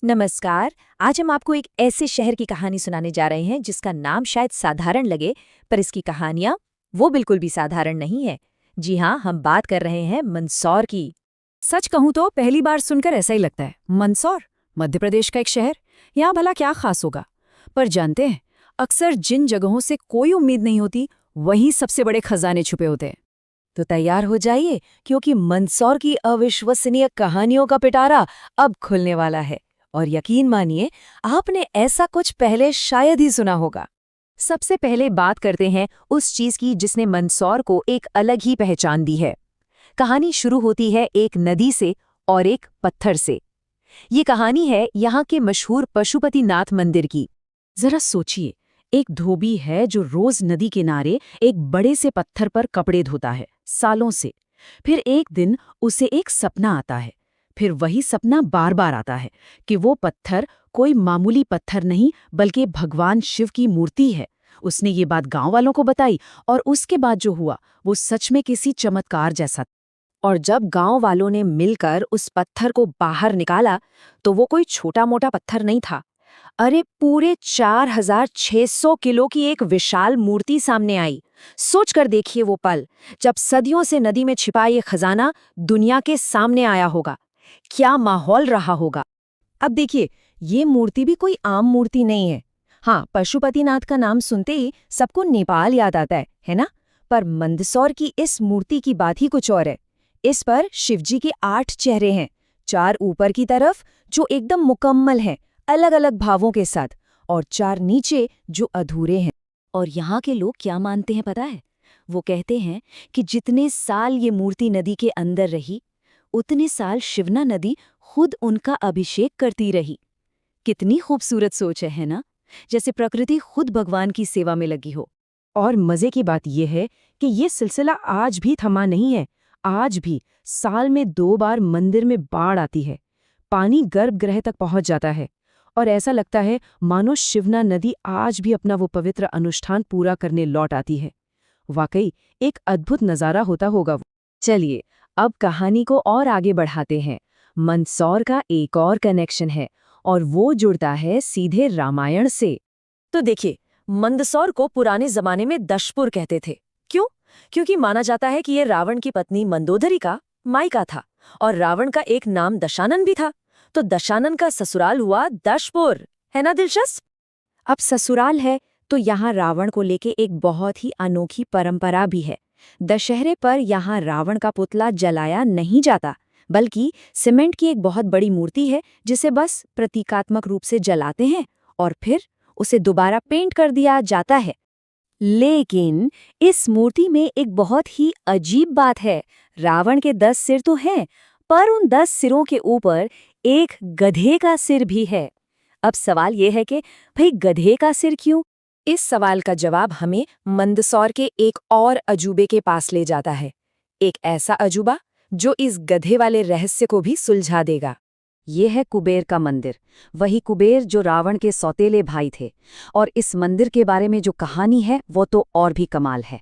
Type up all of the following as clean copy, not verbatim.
नमस्कार। आज हम आपको एक ऐसे शहर की कहानी सुनाने जा रहे हैं जिसका नाम शायद साधारण लगे, पर इसकी कहानियां वो बिल्कुल भी साधारण नहीं है। जी हाँ, हम बात कर रहे हैं मंदसौर की। सच कहूं तो पहली बार सुनकर ऐसा ही लगता है। मंदसौर, मध्य प्रदेश का एक शहर। यहाँ भला क्या खास होगा? पर जानते हैं, अक्सर जिन जगहों से कोई उम्मीद नहीं होती, वहीं सबसे बड़े खजाने छुपे होते हैं। तो तैयार हो जाइए, क्योंकि मंदसौर की अविश्वसनीय कहानियों का पिटारा अब खुलने वाला है। और यकीन मानिए, आपने ऐसा कुछ पहले शायद ही सुना होगा। सबसे पहले बात करते हैं उस चीज की जिसने मंदसौर को एक अलग ही पहचान दी है। कहानी शुरू होती है एक नदी से और एक पत्थर से। ये कहानी है यहाँ के मशहूर पशुपतिनाथ मंदिर की। जरा सोचिए, एक धोबी है जो रोज नदी किनारे एक बड़े से पत्थर पर कपड़े धोता है, सालों से। फिर एक दिन उसे एक सपना आता है। फिर वही सपना बार बार आता है कि वो पत्थर कोई मामूली पत्थर नहीं, बल्कि भगवान शिव की मूर्ति है। उसने ये बात गांव वालों को बताई, और उसके बाद जो हुआ वो सच में किसी चमत्कार जैसा। और जब गांव वालों ने मिलकर उस पत्थर को बाहर निकाला, तो वो कोई छोटा मोटा पत्थर नहीं था। अरे पूरे 4600 किलो की एक विशाल मूर्ति सामने आई। सोच कर देखिए वो पल, जब सदियों से नदी में छिपा ये खजाना दुनिया के सामने आया होगा। क्या माहौल रहा होगा। अब देखिए, ये मूर्ति भी कोई आम मूर्ति नहीं है। हाँ, पशुपतिनाथ का नाम सुनते ही सबको नेपाल याद आता है ना? पर मंदसौर की इस मूर्ति की बात ही कुछ और है। इस पर शिवजी के 8 चेहरे हैं, 4 ऊपर की तरफ जो एकदम मुकम्मल हैं, अलग अलग भावों के साथ, और 4 नीचे जो अधूरे हैं। और यहाँ के लोग क्या मानते हैं पता है? वो कहते हैं कि जितने साल ये मूर्ति नदी के अंदर रही, उतने साल शिवना नदी खुद उनका अभिषेक करती रही। कितनी खूबसूरत सोच है ना? जैसे प्रकृति खुद भगवान की सेवा में लगी हो। और मजे की बात यह है कि ये सिलसिला आज भी थमा नहीं है। आज भी साल में 2 बार मंदिर में बाढ़ आती है, पानी गर्भगृह तक पहुंच जाता है, और ऐसा लगता है मानो शिवना नदी आज भी अपना वो पवित्र अनुष्ठान पूरा करने लौट आती है। वाकई एक अद्भुत नज़ारा होता होगा वो। चलिए, अब कहानी को और आगे बढ़ाते हैं। मंदसौर का एक और कनेक्शन है, और वो जुड़ता है सीधे रामायण से। तो देखिए, मंदसौर को पुराने जमाने में दशपुर कहते थे। क्यों? क्योंकि माना जाता है कि ये रावण की पत्नी मंदोदरी का मायका था, और रावण का एक नाम दशानन भी था। तो दशानन का ससुराल हुआ दशपुर। है ना दिलचस्प? अब ससुराल है तो यहाँ रावण को लेके एक बहुत ही अनोखी परंपरा भी है। दशहरे पर यहाँ रावण का पुतला जलाया नहीं जाता, बल्कि सीमेंट की एक बहुत बड़ी मूर्ति है जिसे बस प्रतीकात्मक रूप से जलाते हैं, और फिर उसे दोबारा पेंट कर दिया जाता है। लेकिन इस मूर्ति में एक बहुत ही अजीब बात है। रावण के 10 सिर तो हैं, पर उन 10 सिरों के ऊपर एक गधे का सिर भी है। अब सवाल यह है कि भाई गधे का सिर क्यों? इस सवाल का जवाब हमें मंदसौर के एक और अजूबे के पास ले जाता है। एक ऐसा अजूबा जो इस गधे वाले रहस्य को भी सुलझा देगा। ये है कुबेर का मंदिर, वही कुबेर जो रावण के सौतेले भाई थे। और इस मंदिर के बारे में जो कहानी है वो तो और भी कमाल है।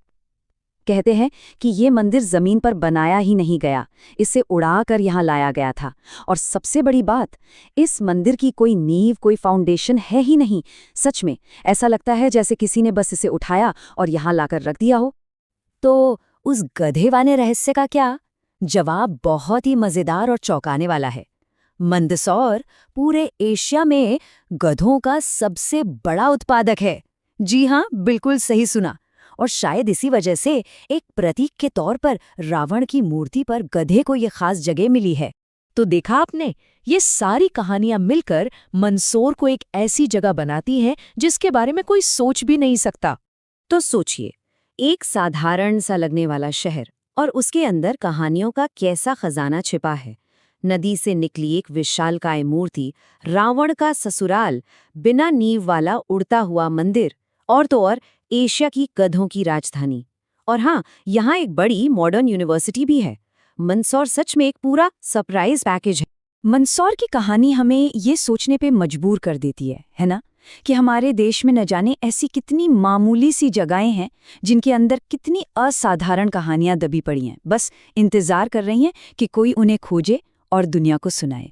कहते हैं कि ये मंदिर जमीन पर बनाया ही नहीं गया, इसे उड़ाकर यहाँ लाया गया था। और सबसे बड़ी बात, इस मंदिर की कोई नींव, कोई फाउंडेशन है ही नहीं। सच में ऐसा लगता है जैसे किसी ने बस इसे उठाया और यहाँ लाकर रख दिया हो। तो उस गधे वाले रहस्य का क्या? जवाब बहुत ही मजेदार और चौंकाने वाला है। मंदसौर पूरे एशिया में गधों का सबसे बड़ा उत्पादक है। जी हाँ, बिल्कुल सही सुना। और शायद इसी वजह से एक प्रतीक के तौर पर रावण की मूर्ति पर गधे को ये खास जगह मिली है। तो देखा आपने, ये सारी कहानियां मिलकर मंदसौर को एक ऐसी जगह बनाती हैं जिसके बारे में कोई सोच भी नहीं सकता। तो सोचिए, एक साधारण सा लगने वाला शहर, और उसके अंदर कहानियों का कैसा खजाना छिपा है। नदी से निकली एक विशालकाय मूर्ति, रावण का ससुराल, बिना नींव वाला उड़ता हुआ मंदिर, और तो और एशिया की गधों की राजधानी। और हाँ, यहाँ एक बड़ी मॉडर्न यूनिवर्सिटी भी है। मंदसौर सच में एक पूरा सरप्राइज पैकेज है। मंदसौर की कहानी हमें ये सोचने पे मजबूर कर देती है ना? कि हमारे देश में न जाने ऐसी कितनी मामूली सी जगहें हैं जिनके अंदर कितनी असाधारण कहानियां दबी पड़ी हैं, बस इंतजार कर रही हैं कि कोई उन्हें खोजे और दुनिया को सुनाए।